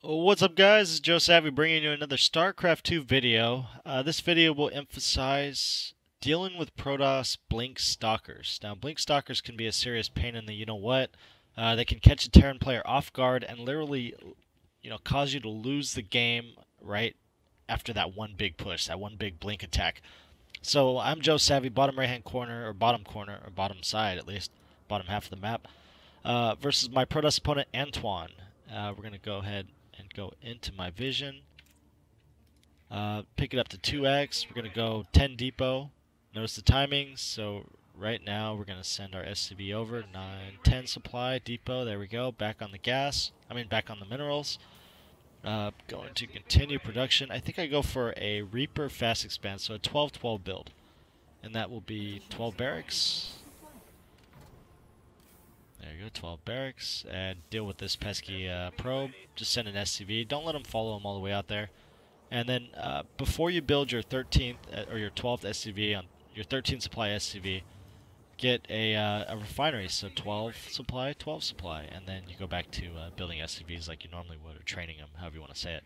What's up, guys? It's JoeSavy bringing you another Starcraft 2 video. This video will emphasize dealing with Protoss Blink Stalkers. Now, Blink Stalkers can be a serious pain in the you-know-what. They can catch a Terran player off guard and literally, cause you to lose the game right after that one big push, that one big blink attack. So I'm JoeSavy, bottom right-hand corner, or bottom side at least, bottom half of the map, versus my Protoss opponent Antoine. We're going to go ahead and go into my vision. Pick it up to 2x. We're going to go 10 depot. Notice the timings. So right now we're going to send our SCV over. 9, 10 supply, depot. There we go. Back on the back on the minerals. Going to continue production. I think I go for a Reaper fast expand, so a 12-12 build. And that will be 12 barracks. There you go, 12 barracks, and deal with this pesky probe. Just send an SCV. Don't let them follow them all the way out there. And then before you build your 13th or your 12th SCV on your 13 supply SCV, get a refinery. So 12 supply, 12 supply, and then you go back to building SCVs like you normally would, or training them, however you want to say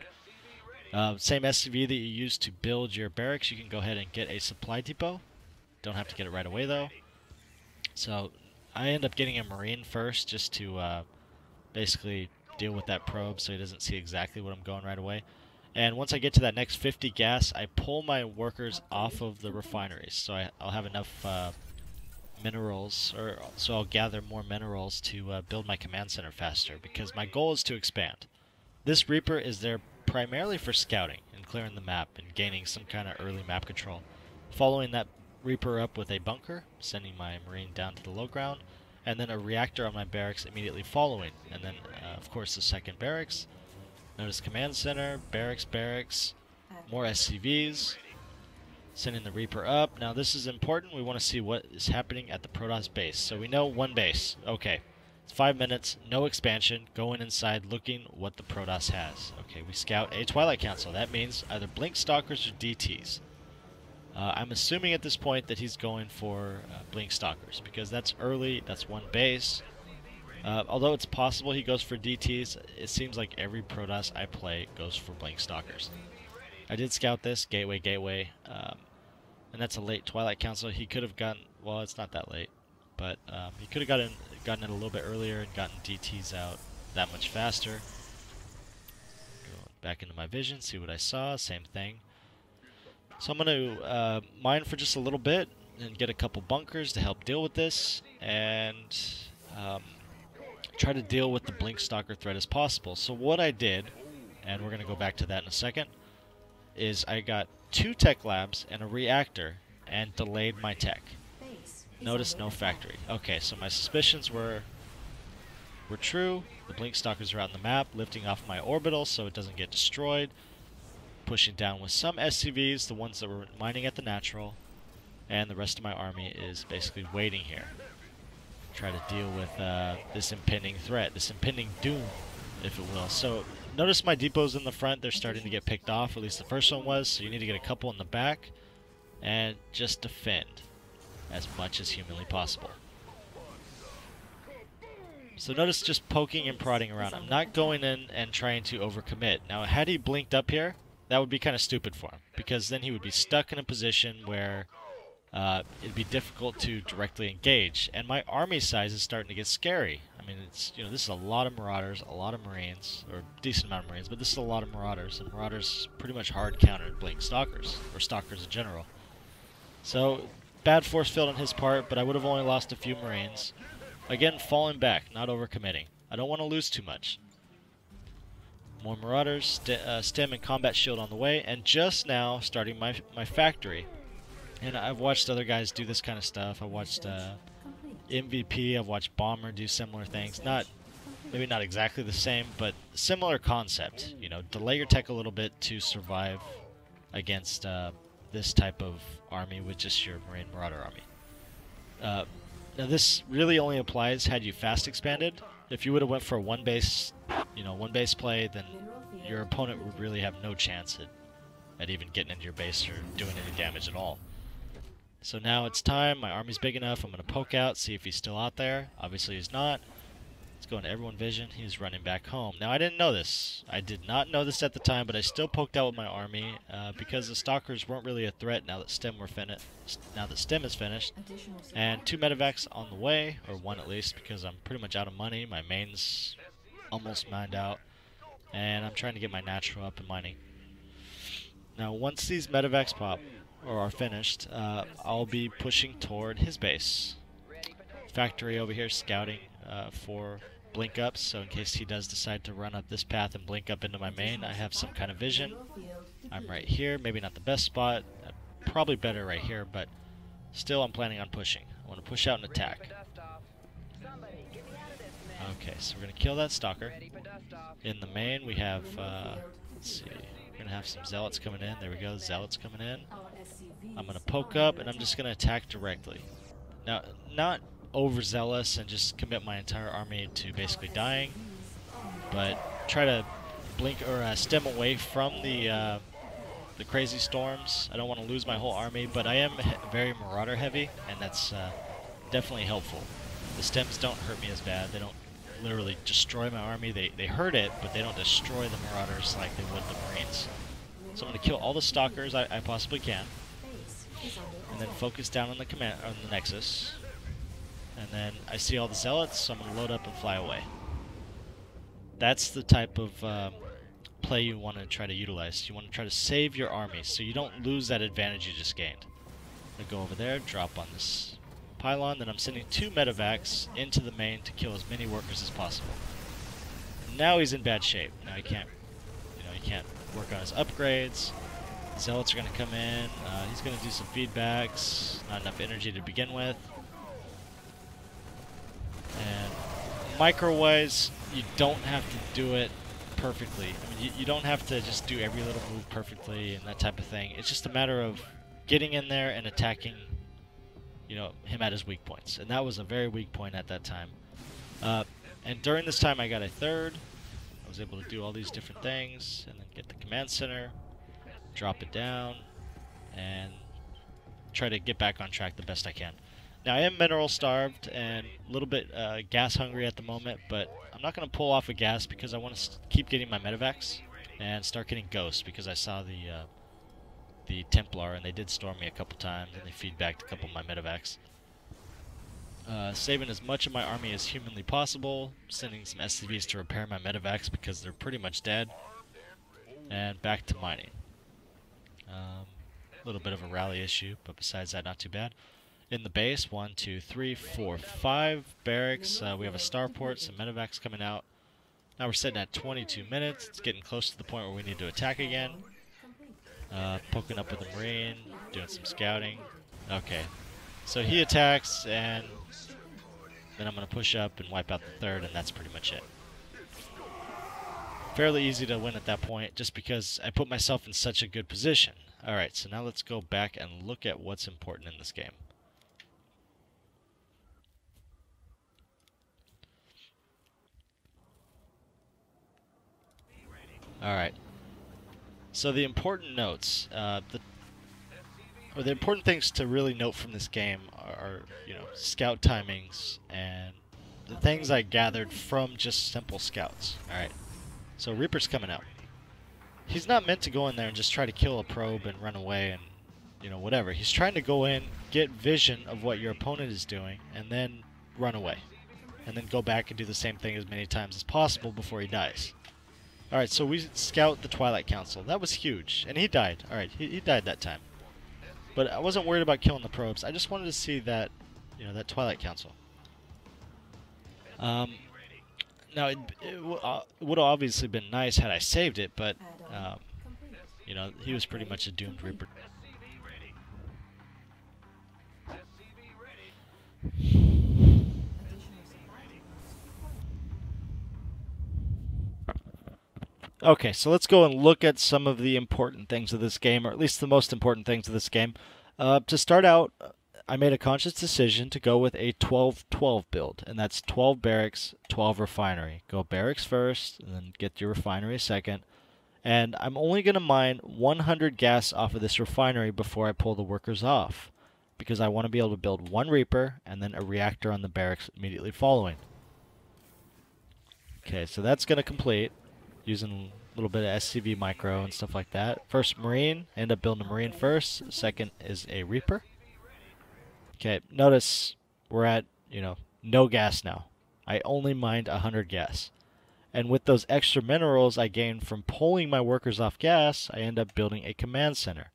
it. Same SCV that you use to build your barracks, you can go ahead and get a supply depot. Don't have to get it right away though. So I end up getting a Marine first just to basically deal with that probe so he doesn't see exactly what I'm going right away. And once I get to that next 50 gas, I pull my workers off of the refineries. So I'll have enough minerals, so I'll gather more minerals to build my command center faster, because my goal is to expand. This Reaper is there primarily for scouting and clearing the map and gaining some kind of early map control. Following that Reaper up with a bunker, sending my Marine down to the low ground, and then a reactor on my barracks immediately following, and then of course the second barracks. Notice command center, barracks, more SCVs, sending the Reaper up. Now this is important. We want to see what is happening at the Protoss base. So we know one base. Okay, it's 5 minutes, no expansion, going inside looking what the Protoss has. Okay, we scout a Twilight Council. That means either Blink Stalkers or DTs. I'm assuming at this point that he's going for Blink Stalkers, because that's early, that's one base. Although it's possible he goes for DTs, it seems like every Protoss I play goes for Blink Stalkers. I did scout this, gateway, and that's a late Twilight Council. He could have gotten, well, it's not that late, but he could have gotten it a little bit earlier and gotten DTs out that much faster. Go back into my vision, see what I saw, same thing. So I'm going to mine for just a little bit and get a couple bunkers to help deal with this, and try to deal with the Blink Stalker threat as possible. So what I did, and we're going to go back to that in a second, is I got 2 tech labs and a reactor and delayed my tech. Notice no factory. Okay, so my suspicions were true. The Blink Stalkers are out on the map, lifting off my orbital so it doesn't get destroyed. Pushing down with some SCVs, the ones that were mining at the natural, and the rest of my army is basically waiting here. Try to deal with this impending threat, this impending doom, if it will. So notice my depots in the front, they're starting to get picked off, at least the first one was, so you need to get a couple in the back, and just defend as much as humanly possible. So notice just poking and prodding around. I'm not going in and trying to overcommit. Now, had he blinked up here, that would be kind of stupid for him, because then he would be stuck in a position where it'd be difficult to directly engage. And my army size is starting to get scary. I mean, it's, this is a lot of Marauders, a lot of Marines, or a decent amount of Marines, but this is a lot of Marauders, and Marauders pretty much hard countered Blink Stalkers, or Stalkers in general. So, bad force field on his part, but I would have only lost a few Marines. Again, falling back, not overcommitting. I don't want to lose too much. More Marauders, stem and combat shield on the way, and just now starting my factory. And I've watched other guys do this kind of stuff. I've watched MVP, I've watched Bomber do similar things. Maybe not exactly the same, but similar concept. Delay your tech a little bit to survive against this type of army with just your Marine Marauder army. Now this really only applies had you fast expanded. If you would have went for a one base play, then your opponent would really have no chance at even getting into your base or doing any damage at all. So now it's time. My army's big enough. I'm going to poke out, see if he's still out there. Obviously he's not. Let's go into everyone vision. He's running back home. Now, I didn't know this. I did not know this at the time, but I still poked out with my army because the Stalkers weren't really a threat now that STEM is finished. And 2 medevacs on the way, or 1 at least, because I'm pretty much out of money. My main's almost mined out, and I'm trying to get my natural up and mining. Now, once these medevacs pop, or are finished, I'll be pushing toward his base. Factory over here scouting for blink ups, so in case he does decide to run up this path and blink up into my main, I have some kind of vision. I'm right here, maybe not the best spot, probably better right here, but still I'm planning on pushing. I want to push out and attack. Okay, so we're going to kill that Stalker. In the main we have, let's see, we're going to have some Zealots coming in. There we go, Zealots coming in. I'm going to poke up and I'm just going to attack directly. Now, not overzealous and just commit my entire army to basically dying, but try to blink or stem away from the crazy storms. I don't want to lose my whole army, but I am very marauder heavy, and that's definitely helpful. The stems don't hurt me as bad. They don't literally destroy my army. They hurt it, but they don't destroy the marauders like they would the Marines. So I'm going to kill all the Stalkers I possibly can, and then focus down on the Nexus. And then I see all the Zealots, so I'm going to load up and fly away. That's the type of play you want to try to utilize. You want to try to save your army so you don't lose that advantage you just gained. I'm going to go over there, drop on this pylon, then I'm sending 2 medevacs into the main to kill as many workers as possible. Now he's in bad shape. Now he can't work on his upgrades. Zealots are going to come in. He's going to do some feedbacks. Not enough energy to begin with. And micro-wise, you don't have to do it perfectly. I mean, you don't have to just do every little move perfectly and that type of thing. It's just a matter of getting in there and attacking, him at his weak points. And that was a very weak point at that time. And during this time, I got a 3rd. I was able to do all these different things, and then get the command center, drop it down, and try to get back on track the best I can. Now, I am mineral starved and a little bit gas hungry at the moment, but I'm not going to pull off a gas because I want to keep getting my medevacs and start getting ghosts, because I saw the Templar and they did storm me a couple times and they feedbacked a couple of my medevacs. Saving as much of my army as humanly possible, sending some SCVs to repair my medevacs because they're pretty much dead, and back to mining. A little bit of a rally issue, but besides that, not too bad. In the base, 1, 2, 3, 4, 5 barracks. We have a starport, some medevacs coming out. Now we're sitting at 22 minutes. It's getting close to the point where we need to attack again. Poking up with a Marine, doing some scouting. Okay, so he attacks, and then I'm going to push up and wipe out the 3rd, and that's pretty much it. Fairly easy to win at that point, just because I put myself in such a good position. Alright, so now let's go back and look at what's important in this game. Alright, so the important notes, the important things to really note from this game are, scout timings and the things I gathered from just simple scouts. Alright, so Reaper's coming out. He's not meant to go in there and just try to kill a probe and run away and, whatever. He's trying to go in, get vision of what your opponent is doing, and then run away. And then go back and do the same thing as many times as possible before he dies. Alright, so we scout the Twilight Council. That was huge. And he died. Alright, he died that time. But I wasn't worried about killing the probes. I just wanted to see that, that Twilight Council. Now, it would have obviously been nice had I saved it, but, he was pretty much a doomed Reaper. Okay, so let's go and look at some of the important things of this game, or at least the most important things of this game. To start out, I made a conscious decision to go with a 12-12 build, and that's 12 barracks, 12 refinery. Go barracks first, and then get your refinery second. And I'm only going to mine 100 gas off of this refinery before I pull the workers off, because I want to be able to build one Reaper and then a reactor on the barracks immediately following. Okay, so that's going to complete using a little bit of SCV micro and stuff like that. First Marine, I end up building a Marine first. Second is a Reaper. Okay, notice we're at, no gas now. I only mined 100 gas. And with those extra minerals I gained from pulling my workers off gas, I end up building a command center,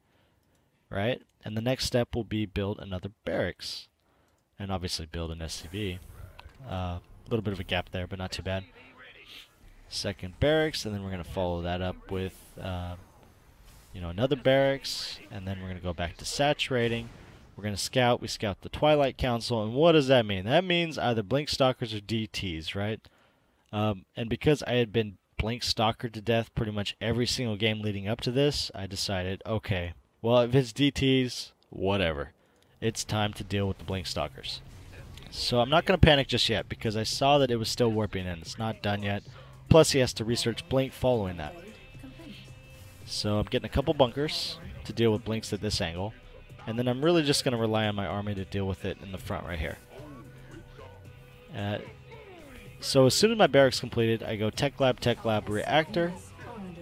right? And the next step will be build another barracks. And obviously build an SCV. A little bit of a gap there, but not too bad. Second barracks, and then we're going to follow that up with, another barracks, and then we're going to go back to saturating. We're going to scout. We scout the Twilight Council, and what does that mean? That means either Blink Stalkers or DTs, right? And because I had been Blink Stalkered to death pretty much every single game leading up to this, I decided, okay, well, if it's DTs, whatever. It's time to deal with the Blink Stalkers. So I'm not going to panic just yet, because I saw that it was still warping in. It's not done yet. Plus, he has to research Blink following that. So I'm getting a couple bunkers to deal with Blinks at this angle. And then I'm really just going to rely on my army to deal with it in the front right here. So as soon as my barracks completed, I go Tech Lab, Reactor.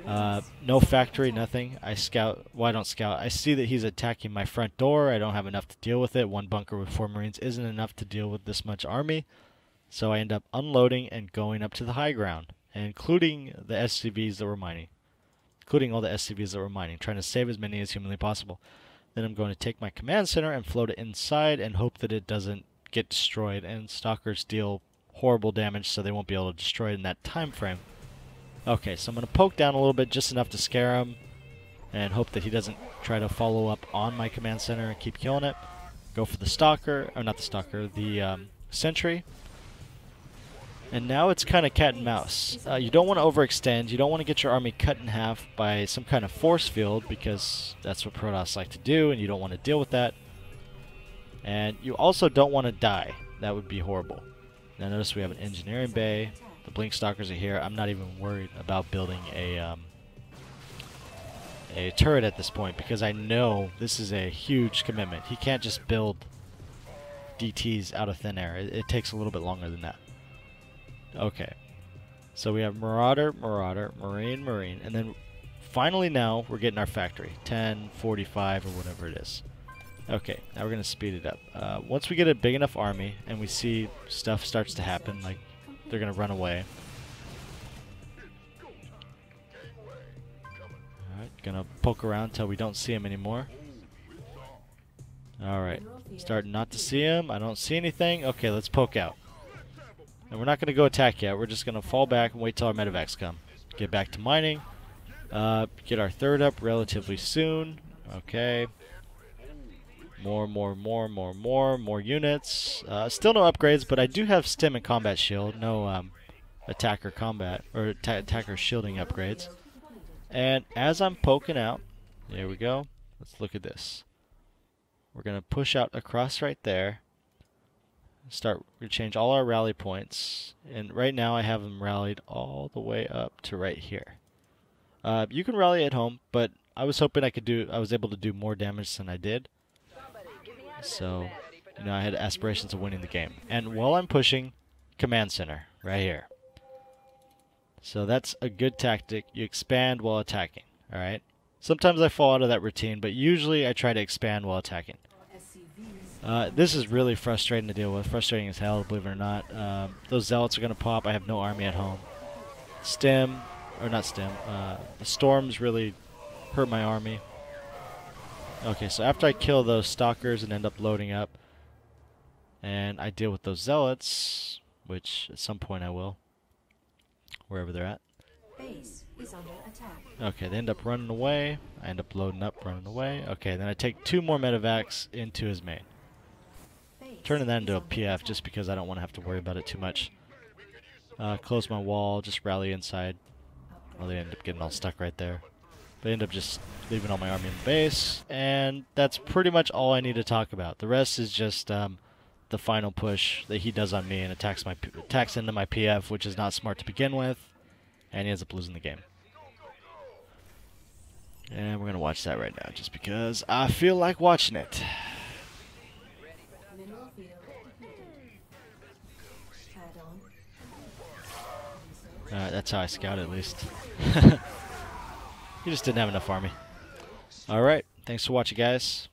No factory, nothing. I scout. Well, I don't scout. I see that he's attacking my front door. I don't have enough to deal with it. One bunker with 4 Marines isn't enough to deal with this much army. So I end up unloading and going up to the high ground, including the SCVs that were mining. Including all the SCVs that were mining, trying to save as many as humanly possible. Then I'm going to take my command center and float it inside and hope that it doesn't get destroyed. And Stalkers deal horrible damage, so they won't be able to destroy it in that time frame. Okay, so I'm going to poke down a little bit, just enough to scare him, and hope that he doesn't try to follow up on my command center and keep killing it. Go for the Stalker, or not the Stalker, the Sentry. And now it's kind of cat and mouse. You don't want to overextend. You don't want to get your army cut in half by some kind of force field, because that's what Protoss like to do, and you don't want to deal with that. And you also don't want to die. That would be horrible. Now notice we have an engineering bay. The Blink Stalkers are here. I'm not even worried about building a turret at this point, because I know this is a huge commitment. He can't just build DTs out of thin air. It takes a little bit longer than that. Okay, so we have Marauder, Marine, and then finally now we're getting our factory, 10, 45, or whatever it is. Okay, now we're going to speed it up. Once we get a big enough army and we see stuff starts to happen, like they're going to run away. Alright, going to poke around until we don't see him anymore. Alright, starting not to see him. I don't see anything. Okay, let's poke out. And we're not going to go attack yet. We're just going to fall back and wait till our medevacs come. Get back to mining. Get our third up relatively soon. Okay. More units. Still no upgrades, but I do have stim and combat shield. No attacker combat or attacker shielding upgrades. And as I'm poking out, there we go. Let's look at this. We're going to push out across right there. We change all our rally points, and right now I have them rallied all the way up to right here. You can rally at home, but I was hoping I was able to do more damage than I did. So, I had aspirations of winning the game. And while I'm pushing, command center right here. So that's a good tactic. You expand while attacking. All right. Sometimes I fall out of that routine, but usually I try to expand while attacking. This is really frustrating to deal with. Frustrating as hell, believe it or not. Those zealots are going to pop. I have no army at home. The storms really hurt my army. Okay, so after I kill those Stalkers and end up loading up, and I deal with those zealots, which at some point I will, wherever they're at. Base is under attack. Okay, they end up running away. I end up loading up, running away. Okay, then I take 2 more medevacs into his main. Turning that into a PF just because I don't want to have to worry about it too much. Close my wall, just rally inside. Well, they end up getting all stuck right there. They end up just leaving all my army in the base, and that's pretty much all I need to talk about. The rest is just the final push that he does on me and attacks into my PF, which is not smart to begin with, and he ends up losing the game. And we're going to watch that right now, just because I feel like watching it. That's how I scout at least. He just didn't have enough army. Alright, thanks for watching, guys.